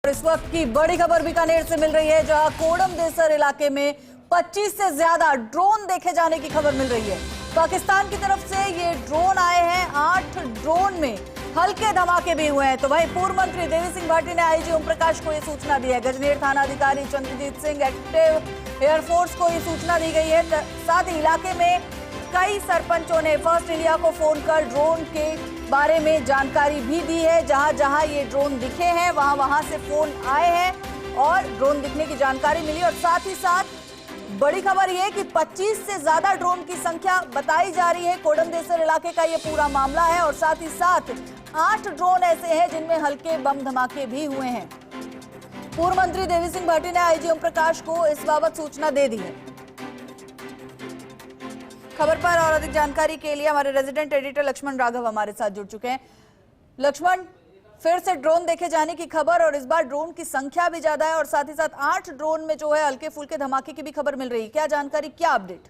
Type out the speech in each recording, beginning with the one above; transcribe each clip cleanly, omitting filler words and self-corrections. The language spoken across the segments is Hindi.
इस वक्त की बड़ी खबर बीकानेर से मिल रही है, जहां कोडम देसर इलाके में 25 से ज्यादा ड्रोन देखे जाने की खबर मिल रही है। पाकिस्तान की तरफ से ये ड्रोन आए हैं। 8 ड्रोन में हल्के धमाके भी हुए हैं। तो वहीं पूर्व मंत्री देवी सिंह भाटी ने आईजी ओम प्रकाश को ये सूचना दी है। गजनेर थाना अधिकारी चंद्रजीत सिंह एक्टिव एयरफोर्स को ये सूचना दी गई है। साथ ही इलाके में कई सरपंचों ने फर्स्ट इंडिया को फोन कर ड्रोन के बारे में जानकारी भी दी है। जहां जहां ये ड्रोन दिखे हैं वहां वहां से फोन आए हैं और ड्रोन दिखने की जानकारी मिली। और साथ ही साथ बड़ी खबर ये कि 25 से ज्यादा ड्रोन की संख्या बताई जा रही है। कोडम देसर इलाके का ये पूरा मामला है और साथ ही साथ 8 ड्रोन ऐसे हैं जिनमें हल्के बम धमाके भी हुए हैं। पूर्व मंत्री देवी सिंह भाटी ने आईजी ओम प्रकाश को इस बाबत सूचना दे दी है। खबर पर और अधिक जानकारी के लिए हमारे रेजिडेंट एडिटर लक्ष्मण राघव हमारे साथ जुड़ चुके हैं। लक्ष्मण, फिर से ड्रोन देखे जाने की खबर और इस बार ड्रोन की संख्या भी ज्यादा है और साथ ही साथ 8 ड्रोन में जो है हल्के फुल्के धमाके की भी खबर मिल रही है। क्या जानकारी, क्या अपडेट?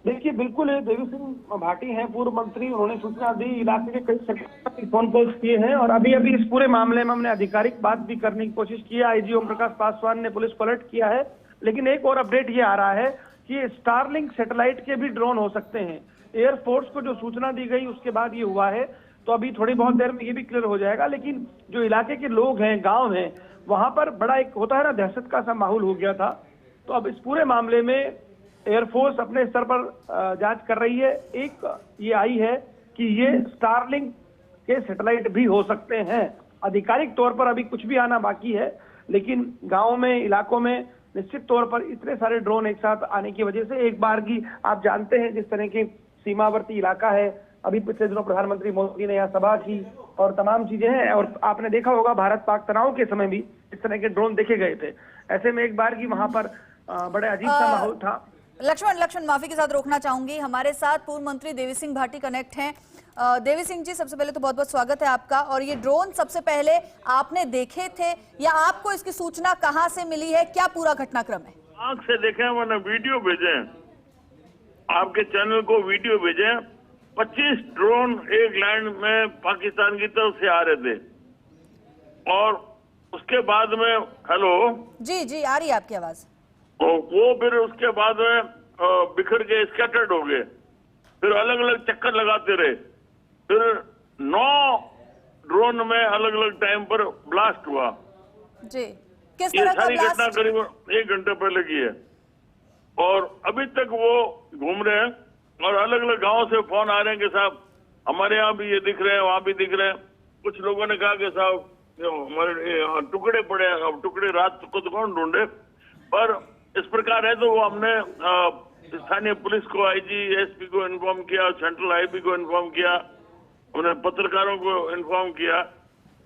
देखिए, बिल्कुल देवी सिंह भाटी हैं पूर्व मंत्री, उन्होंने सूचना दी। इलाके के कई सेक्टर फोन कॉल्स किए हैं और अभी इस पूरे मामले में हमने आधिकारिक बात भी करने की कोशिश की है। आईजी ओम प्रकाश पासवान ने पुलिस को अलर्ट किया है। लेकिन एक और अपडेट ये आ रहा है कि स्टारलिंक सैटेलाइट के भी ड्रोन हो सकते हैं। एयरफोर्स को जो सूचना दी गई उसके बाद ये हुआ है, तो अभी थोड़ी बहुत देर में ये भी क्लियर हो जाएगा। लेकिन जो इलाके के लोग हैं, गांव हैं, वहां पर बड़ा एक होता है ना, दहशत का सा माहौल हो गया था। तो अब इस पूरे मामले में एयरफोर्स अपने स्तर पर जांच कर रही है। एक ये आई है कि ये स्टारलिंक के सैटेलाइट भी हो सकते हैं। आधिकारिक तौर पर अभी कुछ भी आना बाकी है, लेकिन गाँव में, इलाकों में निश्चित तौर पर इतने सारे ड्रोन एक साथ आने की वजह से एक बार की, आप जानते हैं जिस तरह की सीमावर्ती इलाका है, अभी पिछले दिनों प्रधानमंत्री मोदी ने यहाँ सभा की और तमाम चीजें हैं। और आपने देखा होगा भारत पाक तनाव के समय भी इस तरह के ड्रोन देखे गए थे। ऐसे में एक बार की वहां पर बड़े अजीब सा माहौल था। लक्ष्मण, माफी के साथ रोकना चाहूंगी। हमारे साथ पूर्व मंत्री देवी सिंह भाटी कनेक्ट हैं। देवी सिंह जी, सबसे पहले तो बहुत बहुत स्वागत है आपका। और ये ड्रोन सबसे पहले आपने देखे थे या आपको इसकी सूचना कहां से मिली है? क्या पूरा घटनाक्रम है? आंख से देखे, मैंने वीडियो भेजे, आपके चैनल को वीडियो भेजे। 25 ड्रोन एक लाइन में पाकिस्तान की तरफ से आ रहे थे और उसके बाद में हेलो जी आ रही है आपकी आवाज। वो फिर उसके बाद में बिखर के स्कैटर्ड हो गए, फिर अलग अलग चक्कर लगाते रहे। फिर 9 ड्रोन में अलग अलग टाइम पर ब्लास्ट हुआ। जी, किस ये तरह का सारी घटना ब्लास्ट? करीब 1 घंटे पहले की है और अभी तक वो घूम रहे हैं और अलग अलग गांवों से फोन आ रहे हैं कि साहब हमारे यहाँ भी ये दिख रहे हैं, वहां भी दिख रहे हैं। कुछ लोगों ने कहा कि साहब हमारे टुकड़े पड़े हैं, अब टुकड़े रात को तो कौन ढूंढे। पर इस प्रकार है तो वो हमने स्थानीय पुलिस को, आईजी, एसपी को इन्फॉर्म किया, सेंट्रल आईबी को इन्फॉर्म किया, हमने पत्रकारों को इन्फॉर्म किया।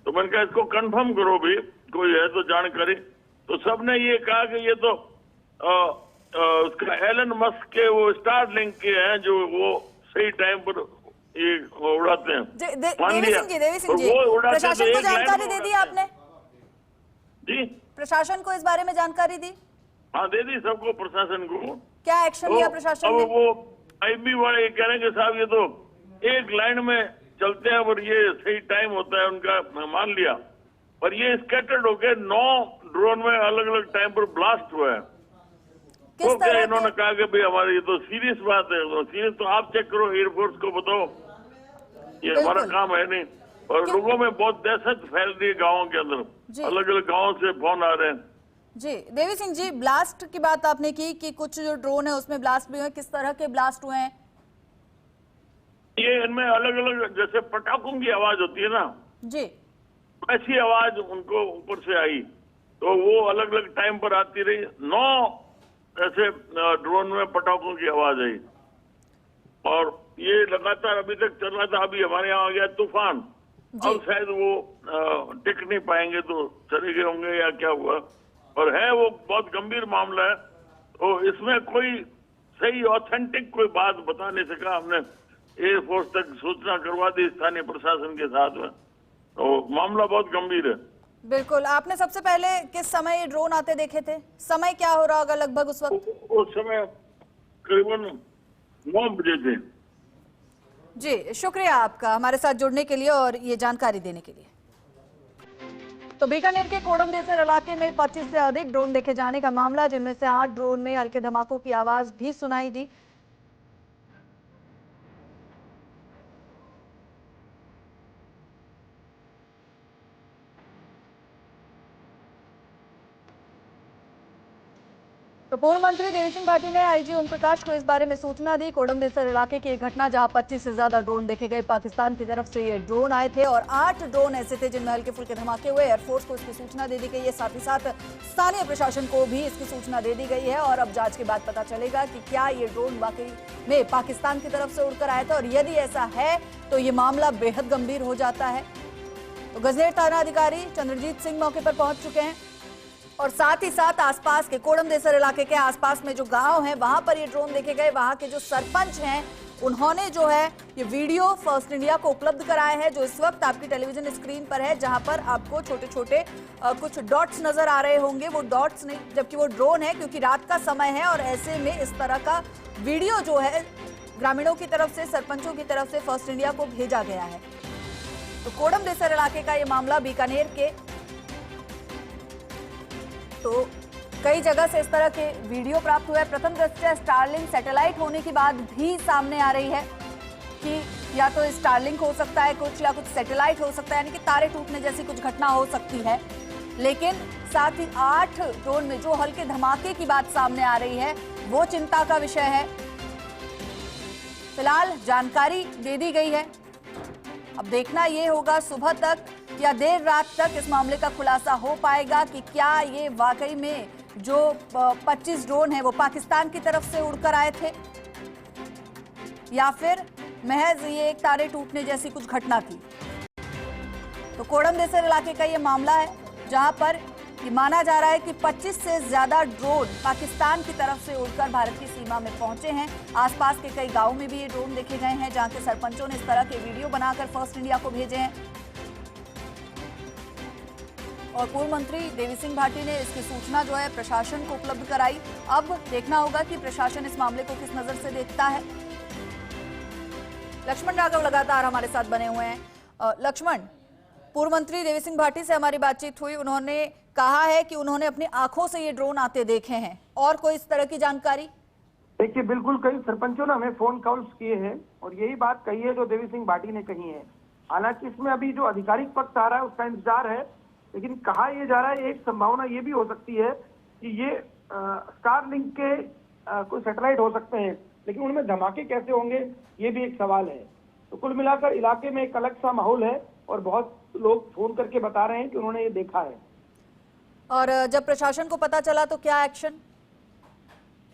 तो मैंने कहा इसको कंफर्म करो भी, कोई है तो जानकारी। तो सबने ये कहा कि ये तो उसका एलन मस्क के वो स्टारलिंक के हैं जो वो सही टाइम पर ये उड़ाते हैं। देवी सिंह जी, प्रशासन को जानकारी दे दी आपने? जी, प्रशासन को इस बारे में जानकारी दी? हाँ, दे दी सबको, प्रशासन को। क्या एक्शन लिया प्रशासन ने? अब वो आईबी वाले कह रहे हैं कि साहब ये तो एक लाइन में चलते हैं और ये सही टाइम होता है उनका, मान लिया। पर ये स्कैटर्ड होके 9 ड्रोन में अलग अलग टाइम पर ब्लास्ट हुआ है। तो क्या इन्होंने कहा कि भाई हमारी ये तो सीरियस बात है, तो सीरियस तो आप चेक करो, एयरफोर्स को बताओ, ये हमारा काम है नहीं। और लोगों में बहुत दहशत फैल रही है गाँवों के अंदर, अलग अलग गाँव से फोन आ रहे हैं। जी, देवी सिंह जी, ब्लास्ट की बात आपने की कि कुछ जो ड्रोन है उसमें ब्लास्ट भी हुए, किस तरह के ब्लास्ट हुए हैं? ये इनमें अलग अलग, जैसे पटाखों की आवाज होती है ना जी, ऐसी आवाज उनको ऊपर से आई, तो वो अलग अलग टाइम पर आती रही। 9 ऐसे ड्रोन में पटाखों की आवाज आई और ये लगातार अभी तक चल रहा था। अभी हमारे यहाँ आ गया तूफान, अब शायद वो टिक नहीं पाएंगे तो चले गए होंगे या क्या हुआ। और है वो बहुत गंभीर मामला है, तो इसमें कोई सही ऑथेंटिक कोई बात बता नहीं सका। हमने एयरफोर्स तक सूचना करवा दी स्थानीय प्रशासन के साथ में, तो मामला बहुत गंभीर है। बिल्कुल। आपने सबसे पहले किस समय ये ड्रोन आते देखे थे? समय क्या हो रहा होगा लगभग उस वक्त? उस समय करीबन 9 बजे थे। जी, शुक्रिया आपका हमारे साथ जुड़ने के लिए और ये जानकारी देने के लिए। तो बीकानेर के कोडम देसर इलाके में 25 से अधिक ड्रोन देखे जाने का मामला, जिनमें से 8 ड्रोन में हल्के धमाकों की आवाज भी सुनाई दी। तो पूर्व मंत्री देवी सिंह भाटी ने आईजी ओम प्रकाश को इस बारे में सूचना दी। कोडम देसर इलाके की एक घटना जहां 25 से ज्यादा ड्रोन देखे गए। पाकिस्तान की तरफ से ये ड्रोन आए थे और 8 ड्रोन ऐसे थे जिनमें हल्के फुल्के धमाके हुए। एयरफोर्स को इसकी सूचना दे दी गई है, साथ ही साथ स्थानीय प्रशासन को भी इसकी सूचना दे दी गई है और अब जांच के बाद पता चलेगा कि क्या ये ड्रोन वाकई में पाकिस्तान की तरफ से उड़कर आया था, और यदि ऐसा है तो ये मामला बेहद गंभीर हो जाता है। तो गजनेर थाना अधिकारी चंद्रजीत सिंह मौके पर पहुंच चुके हैं और साथ ही साथ आसपास के कोडम देसर इलाके के आसपास में जो गांव हैं वहां पर ये ड्रोन देखे गए। वहां के जो सरपंच हैं उन्होंने जो है ये वीडियो फर्स्ट इंडिया को उपलब्ध कराया है, जो इस वक्त आपकी टेलीविजन स्क्रीन पर है, जहां पर आपको छोटे छोटे कुछ डॉट्स नजर आ रहे होंगे। वो डॉट्स नहीं, जबकि वो ड्रोन है, क्योंकि रात का समय है और ऐसे में इस तरह का वीडियो जो है ग्रामीणों की तरफ से, सरपंचों की तरफ से फर्स्ट इंडिया को भेजा गया है। तो कोडम देसर इलाके का ये मामला बीकानेर के, तो कई जगह से इस तरह के वीडियो प्राप्त हुआ है। प्रथम दृष्टया स्टारलिंक सैटेलाइट होने के बाद भी सामने आ रही है कि या तो स्टारलिंक हो सकता है कुछ, या कुछ सैटेलाइट हो सकता है, यानी कि तारे टूटने जैसी कुछ घटना हो सकती है। लेकिन साथ ही 8 ड्रोन में जो हल्के धमाके की बात सामने आ रही है वो चिंता का विषय है। फिलहाल जानकारी दे दी गई है, अब देखना ये होगा सुबह तक या देर रात तक इस मामले का खुलासा हो पाएगा कि क्या ये वाकई में जो 25 ड्रोन है वो पाकिस्तान की तरफ से उड़कर आए थे या फिर महज ये एक तारे टूटने जैसी कुछ घटना थी। तो कोडम देसर इलाके का ये मामला है जहां पर ये माना जा रहा है कि 25 से ज्यादा ड्रोन पाकिस्तान की तरफ से उड़कर भारत की सीमा में पहुंचे हैं। आसपास के कई गांवों में भी ये ड्रोन देखे गए हैं, जहां के सरपंचों ने इस तरह के वीडियो बनाकर फर्स्ट इंडिया को भेजे हैं और पूर्व मंत्री देवी सिंह भाटी ने इसकी सूचना जो है प्रशासन को उपलब्ध कराई। अब देखना होगा कि प्रशासन इस मामले को किस नजर से देखता है। लक्ष्मण राघव लगातार हमारे साथ बने हुए हैं। लक्ष्मण, पूर्व मंत्री देवी सिंह भाटी से हमारी बातचीत हुई, उन्होंने कहा है कि उन्होंने अपनी आंखों से ये ड्रोन आते देखे हैं, और कोई इस तरह की जानकारी? देखिए, बिल्कुल कई सरपंचों ने हमें फोन कॉल्स किए हैं और यही बात कही है जो देवी सिंह भाटी ने कही है। हालांकि इसमें अभी जो आधिकारिक पक्ष आ रहा है उसका इंतजार है, लेकिन कहा यह जा रहा है एक संभावना ये भी हो सकती है कि ये स्टारलिंक के कोई सैटेलाइट हो सकते हैं, लेकिन उनमें धमाके कैसे होंगे ये भी एक सवाल है। तो कुल मिलाकर इलाके में एक अलग सा माहौल है और बहुत लोग फोन करके बता रहे हैं कि उन्होंने ये देखा है। और जब प्रशासन को पता चला तो क्या एक्शन?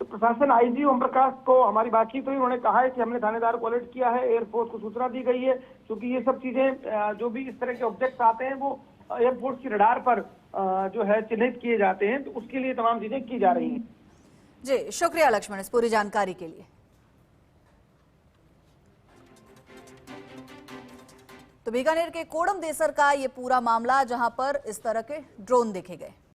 तो प्रशासन आईजी ओम प्रकाश को हमारी बातचीत हुई, उन्होंने कहा है कि हमने थानेदार को अलर्ट किया है, एयरफोर्स को सूचना दी गई है, क्योंकि ये सब चीजें जो भी इस तरह के ऑब्जेक्ट आते हैं वो एयरफोर्स की रडार पर जो है चिन्हित किए जाते हैं, तो उसके लिए तमाम चीजें की जा रही हैं। जी शुक्रिया लक्ष्मण इस पूरी जानकारी के लिए। तो बीकानेर के कोडम देसर का ये पूरा मामला जहां पर इस तरह के ड्रोन देखे गए।